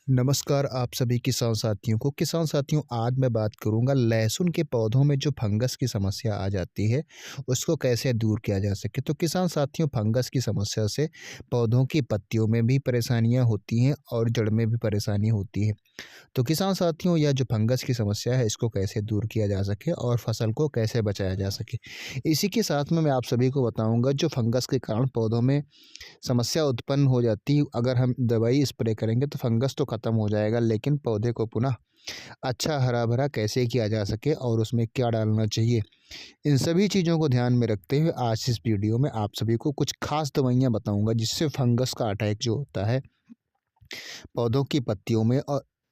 नमस्कार आप सभी किसान साथियों को। किसान साथियों, आज मैं बात करूंगा लहसुन के पौधों में जो फंगस की समस्या आ जाती है उसको कैसे दूर किया जा सके। तो किसान साथियों, फंगस की समस्या से पौधों की पत्तियों में भी परेशानियां होती हैं और जड़ में भी परेशानी होती है। तो किसान साथियों, यह जो फंगस की समस्या है इसको कैसे दूर किया जा सके और फसल को कैसे बचाया जा सके, इसी के साथ में मैं आप सभी को बताऊंगा जो फंगस के कारण पौधों में समस्या उत्पन्न हो जाती है। अगर हम दवाई स्प्रे करेंगे तो फंगस तो ख़त्म हो जाएगा, लेकिन पौधे को पुनः अच्छा हरा भरा कैसे किया जा सके और उसमें क्या डालना चाहिए, इन सभी चीज़ों को ध्यान में रखते हुए आज इस वीडियो में आप सभी को कुछ खास दवाइयाँ बताऊंगा जिससे फंगस का अटैक जो होता है पौधों की पत्तियों में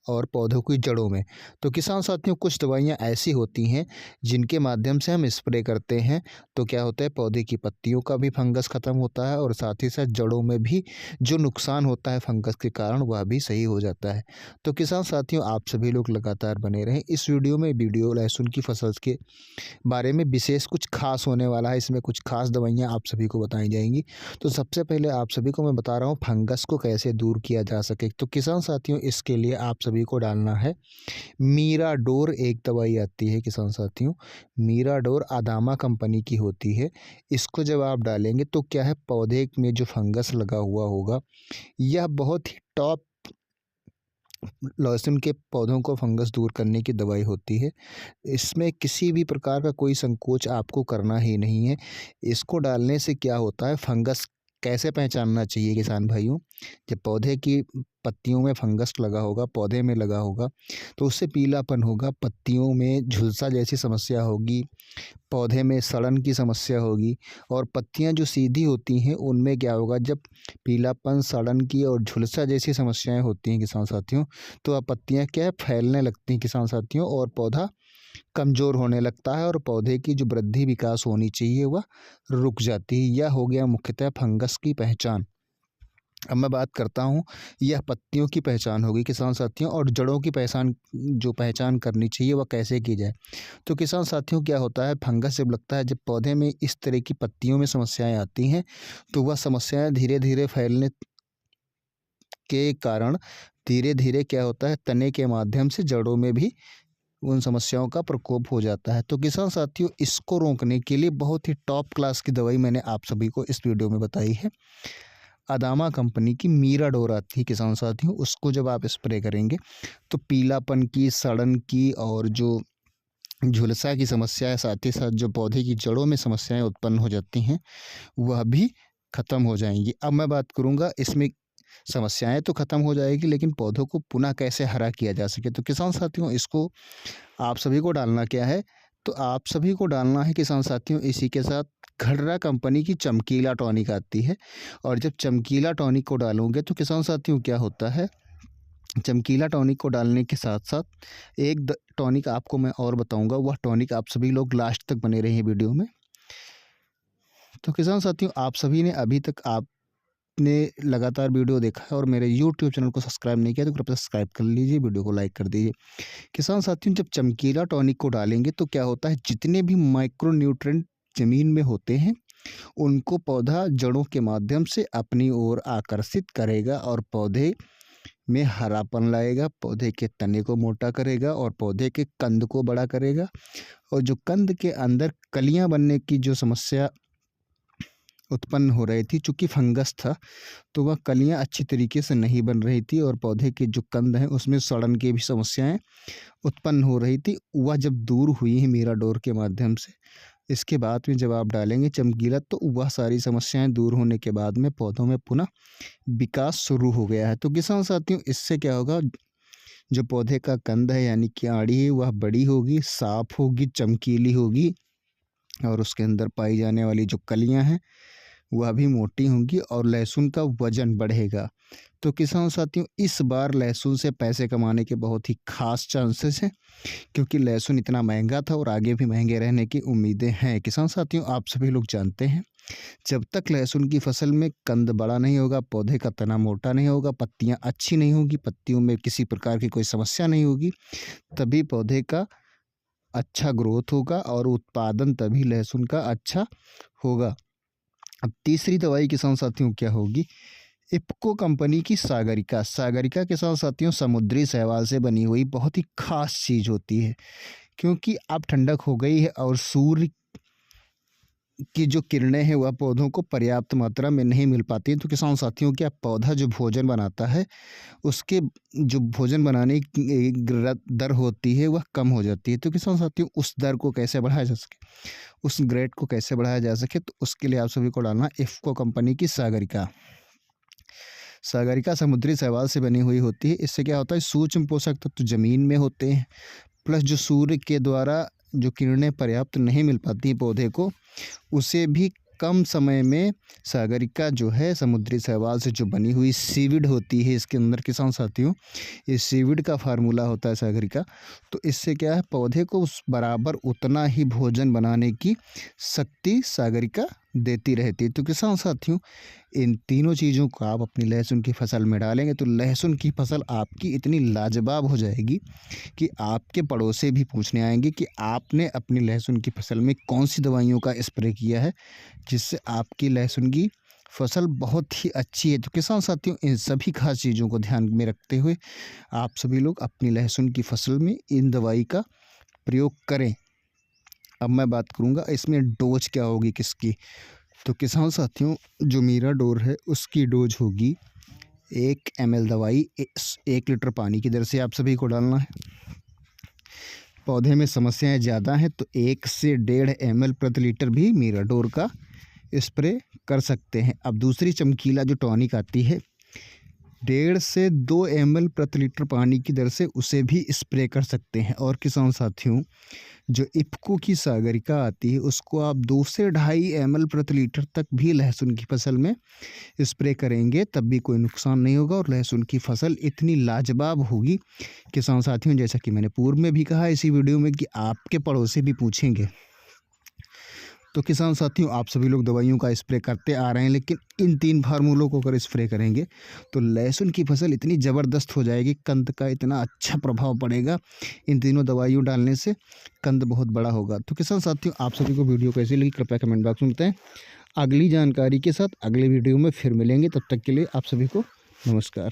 और पौधों की जड़ों में। तो किसान साथियों, कुछ दवाइयाँ ऐसी होती हैं जिनके माध्यम से हम स्प्रे करते हैं तो क्या होता है, पौधे की पत्तियों का भी फंगस ख़त्म होता है और साथ ही साथ जड़ों में भी जो नुकसान होता है फंगस के कारण वह भी सही हो जाता है। तो किसान साथियों, आप सभी लोग लगातार बने रहें इस वीडियो में। वीडियो लहसुन की फसल के बारे में विशेष कुछ खास होने वाला है। इसमें कुछ खास दवाइयाँ आप सभी को बताई जाएंगी। तो सबसे पहले आप सभी को मैं बता रहा हूँ फंगस को कैसे दूर किया जा सके। तो किसान साथियों, इसके लिए आप सभी को डालना है मीराडोर। एक दवाई आती है किसान साथियों, मीराडोर अदामा कंपनी की होती है। इसको जब आप डालेंगे तो क्या है, पौधे में जो फंगस लगा हुआ होगा यह बहुत ही टॉप लहसुन के पौधों को फंगस दूर करने की दवाई होती है। इसमें किसी भी प्रकार का कोई संकोच आपको करना ही नहीं है। इसको डालने से क्या होता है, फंगस कैसे पहचानना चाहिए किसान भाइयों, जब पौधे की पत्तियों में फंगस लगा होगा, पौधे में लगा होगा तो उससे पीलापन होगा, पत्तियों में झुलसा जैसी समस्या होगी, पौधे में सड़न की समस्या होगी और पत्तियां जो सीधी होती हैं उनमें क्या होगा, जब पीलापन, सड़न की और झुलसा जैसी समस्याएं होती हैं किसान साथियों, तो अब पत्तियां क्या है, फैलने लगती हैं किसान साथियों और पौधा कमज़ोर होने लगता है और पौधे की जो वृद्धि विकास होनी चाहिए वह रुक जाती है। यह हो गया मुख्यतः फंगस की पहचान। अब मैं बात करता हूँ, यह पत्तियों की पहचान होगी किसान साथियों, और जड़ों की पहचान करनी चाहिए वह कैसे की जाए। तो किसान साथियों, क्या होता है, फंगस जब लगता है, जब पौधे में इस तरह की पत्तियों में समस्याएं आती हैं तो वह समस्याएं धीरे धीरे फैलने के कारण धीरे धीरे क्या होता है, तने के माध्यम से जड़ों में भी उन समस्याओं का प्रकोप हो जाता है। तो किसान साथियों, इसको रोकने के लिए बहुत ही टॉप क्लास की दवाई मैंने आप सभी को इस वीडियो में बताई है। अदामा कंपनी की मीराडोर आती है किसान साथियों, उसको जब आप स्प्रे करेंगे तो पीलापन की, सड़न की और जो झुलसा की समस्या है, साथ ही साथ जो पौधे की जड़ों में समस्याएं उत्पन्न हो जाती हैं वह भी ख़त्म हो जाएंगी। अब मैं बात करूंगा, इसमें समस्याएं तो ख़त्म हो जाएगी लेकिन पौधों को पुनः कैसे हरा किया जा सके। तो किसान साथियों, इसको आप सभी को डालना क्या है, तो आप सभी को डालना है किसान साथियों, इसी के साथ घड़रा कंपनी की चमकीला टॉनिक आती है। और जब चमकीला टॉनिक को डालोगे तो किसान साथियों क्या होता है, चमकीला टॉनिक को डालने के साथ साथ एक टॉनिक आपको मैं और बताऊंगा, वह टॉनिक आप सभी लोग लास्ट तक बने रहिए वीडियो में। तो किसान साथियों, आप सभी ने अभी तक आपने लगातार वीडियो देखा है और मेरे यूट्यूब चैनल को सब्सक्राइब नहीं किया तो कृपया सब्सक्राइब कर लीजिए, वीडियो को लाइक कर दीजिए। किसान साथियों, जब चमकीला टॉनिक को डालेंगे तो क्या होता है, जितने भी माइक्रो न्यूट्रेंट ज़मीन में होते हैं उनको पौधा जड़ों के माध्यम से अपनी ओर आकर्षित करेगा और पौधे में हरापन लाएगा, पौधे के तने को मोटा करेगा और पौधे के कंद को बड़ा करेगा। और जो कंद के अंदर कलियां बनने की जो समस्या उत्पन्न हो रही थी, चूँकि फंगस था तो वह कलियां अच्छी तरीके से नहीं बन रही थी और पौधे के जो कंद हैं उसमें सड़न की भी समस्याएं उत्पन्न हो रही थी, वह जब दूर हुई है मीराडोर के माध्यम से, इसके बाद में जब आप डालेंगे चमकीला तो वह सारी समस्याएं दूर होने के बाद में पौधों में पुनः विकास शुरू हो गया है। तो किसान साथियों, इससे क्या होगा, जो पौधे का कंद है यानी कि आड़ी है वह बड़ी होगी, साफ होगी, चमकीली होगी और उसके अंदर पाई जाने वाली जो कलियां हैं वह भी मोटी होंगी और लहसुन का वजन बढ़ेगा। तो किसान साथियों, इस बार लहसुन से पैसे कमाने के बहुत ही खास चांसेस हैं, क्योंकि लहसुन इतना महंगा था और आगे भी महंगे रहने की उम्मीदें हैं। किसान साथियों, आप सभी लोग जानते हैं, जब तक लहसुन की फसल में कंद बड़ा नहीं होगा, पौधे का तना मोटा नहीं होगा, पत्तियां अच्छी नहीं होगी, पत्तियों में किसी प्रकार की कोई समस्या नहीं होगी, तभी पौधे का अच्छा ग्रोथ होगा और उत्पादन तभी लहसुन का अच्छा होगा। अब तीसरी दवाई किसान साथियों क्या होगी, इफ़को कंपनी की सागरिका। सागरिका किसान साथियों समुद्री शैवाल से बनी हुई बहुत ही ख़ास चीज़ होती है, क्योंकि अब ठंडक हो गई है और सूर्य की जो किरणें हैं वह पौधों को पर्याप्त मात्रा में नहीं मिल पाती हैं। तो किसान साथियों क्या पौधा जो भोजन बनाता है उसके जो भोजन बनाने की दर होती है वह कम हो जाती है। तो किसान साथियों उस दर को कैसे बढ़ाया जा सके, उस ग्रेड को कैसे बढ़ाया जा सके, तो उसके लिए आप सभी को डालना इफ़को कंपनी की सागरिका। सागरिका समुद्री शैवाल से बनी हुई होती है। इससे क्या होता है, सूक्ष्म पोषक तत्व जमीन में होते हैं, प्लस जो सूर्य के द्वारा जो किरणें पर्याप्त नहीं मिल पाती पौधे को, उसे भी कम समय में सागरिका जो है समुद्री शैवाल से जो बनी हुई सीविड होती है इसके अंदर किसान साथियों, ये सीविड का फार्मूला होता है सागरिका। तो इससे क्या है, पौधे को उस बराबर उतना ही भोजन बनाने की शक्ति सागरिका देती रहती है। तो किसान साथियों इन तीनों चीज़ों को आप अपनी लहसुन की फसल में डालेंगे तो लहसुन की फसल आपकी इतनी लाजवाब हो जाएगी कि आपके पड़ोसी भी पूछने आएंगे कि आपने अपनी लहसुन की फसल में कौन सी दवाइयों का स्प्रे किया है, जिससे आपकी लहसुन की फसल बहुत ही अच्छी है। तो किसान साथियों इन सभी खास चीज़ों को ध्यान में रखते हुए आप सभी लोग अपनी लहसुन की फसल में इन दवाई का प्रयोग करें। अब मैं बात करूंगा इसमें डोज क्या होगी किसकी। तो किसान साथियों जो मीराडोर है उसकी डोज होगी 1 ml दवाई 1 लीटर पानी की दर से आप सभी को डालना है। पौधे में समस्याएं ज़्यादा हैं तो 1 से 1.5 ml प्रति लीटर भी मीराडोर का स्प्रे कर सकते हैं। अब दूसरी चमकीला जो टॉनिक आती है 1.5 से 2 ml प्रति लीटर पानी की दर से उसे भी स्प्रे कर सकते हैं। और किसान साथियों जो इफ़को की सागरिका आती है उसको आप 2 से 2.5 ml प्रति लीटर तक भी लहसुन की फसल में स्प्रे करेंगे तब भी कोई नुकसान नहीं होगा और लहसुन की फसल इतनी लाजवाब होगी किसान साथियों, जैसा कि मैंने पूर्व में भी कहा इसी वीडियो में कि आपके पड़ोसी भी पूछेंगे। तो किसान साथियों आप सभी लोग दवाइयों का स्प्रे करते आ रहे हैं, लेकिन इन 3 फार्मूलों को अगर स्प्रे करेंगे तो लहसुन की फसल इतनी ज़बरदस्त हो जाएगी, कंद का इतना अच्छा प्रभाव पड़ेगा। इन तीनों दवाइयों डालने से कंद बहुत बड़ा होगा। तो किसान साथियों आप सभी को वीडियो कैसी लगी कृपया कमेंट बॉक्स में बताएं। अगली जानकारी के साथ अगले वीडियो में फिर मिलेंगे, तब तक के लिए आप सभी को नमस्कार।